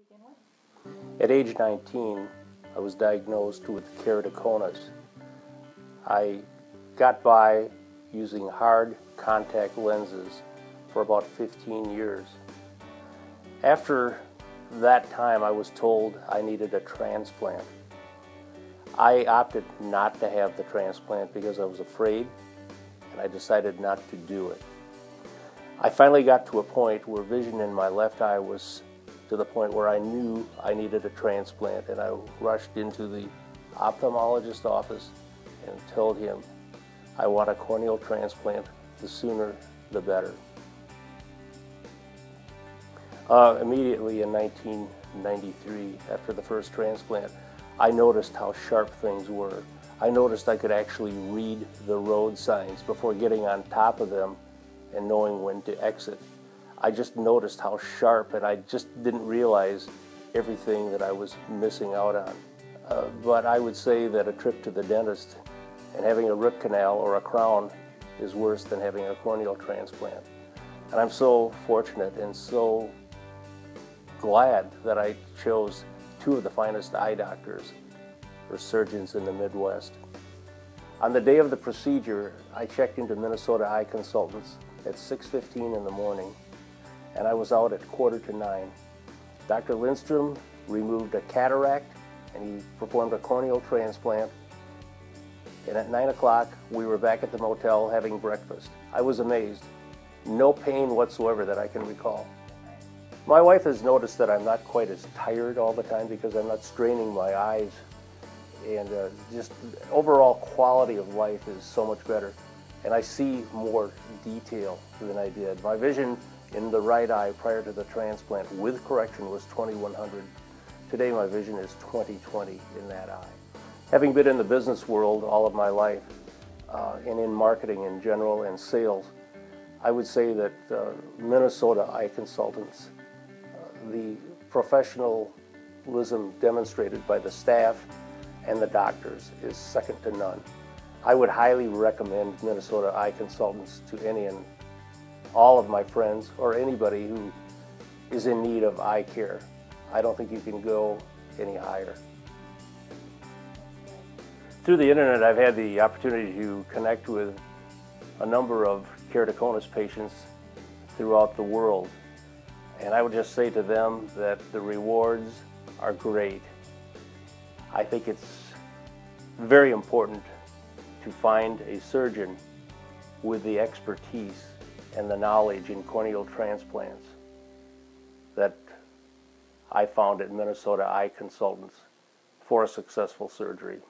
begin with? At age 19, I was diagnosed with keratoconus. I got by using hard contact lenses for about 15 years. After that time, I was told I needed a transplant. I opted not to have the transplant because I was afraid, and I decided not to do it. I finally got to a point where vision in my left eye was to the point where I knew I needed a transplant, and I rushed into the ophthalmologist's office and told him I want a corneal transplant. The sooner the better. Immediately in 1993, after the first transplant, I noticed how sharp things were. I noticed I could actually read the road signs before getting on top of them and knowing when to exit. I just noticed how sharp, and I just didn't realize everything that I was missing out on. But I would say that a trip to the dentist and having a root canal or a crown is worse than having a corneal transplant. And I'm so fortunate and so glad that I chose two of the finest eye doctors or surgeons in the Midwest. On the day of the procedure, I checked into Minnesota Eye Consultants at 6:15 in the morning, and I was out at 8:45. Dr. Lindstrom removed a cataract, and he performed a corneal transplant. And at 9 o'clock, we were back at the motel having breakfast. I was amazed. No pain whatsoever that I can recall. My wife has noticed that I'm not quite as tired all the time because I'm not straining my eyes, and just overall quality of life is so much better. And I see more detail than I did. My vision in the right eye prior to the transplant with correction was 2100. Today my vision is 20/20 in that eye. Having been in the business world all of my life, and in marketing in general and sales, I would say that Minnesota Eye Consultants, the professionalism demonstrated by the staff and the doctors is second to none. I would highly recommend Minnesota Eye Consultants to any and all of my friends or anybody who is in need of eye care. I don't think you can go any higher. Through the internet, I've had the opportunity to connect with a number of keratoconus patients throughout the world. And I would just say to them that the rewards are great. I think it's very important to find a surgeon with the expertise and the knowledge in corneal transplants that I found at Minnesota Eye Consultants for a successful surgery.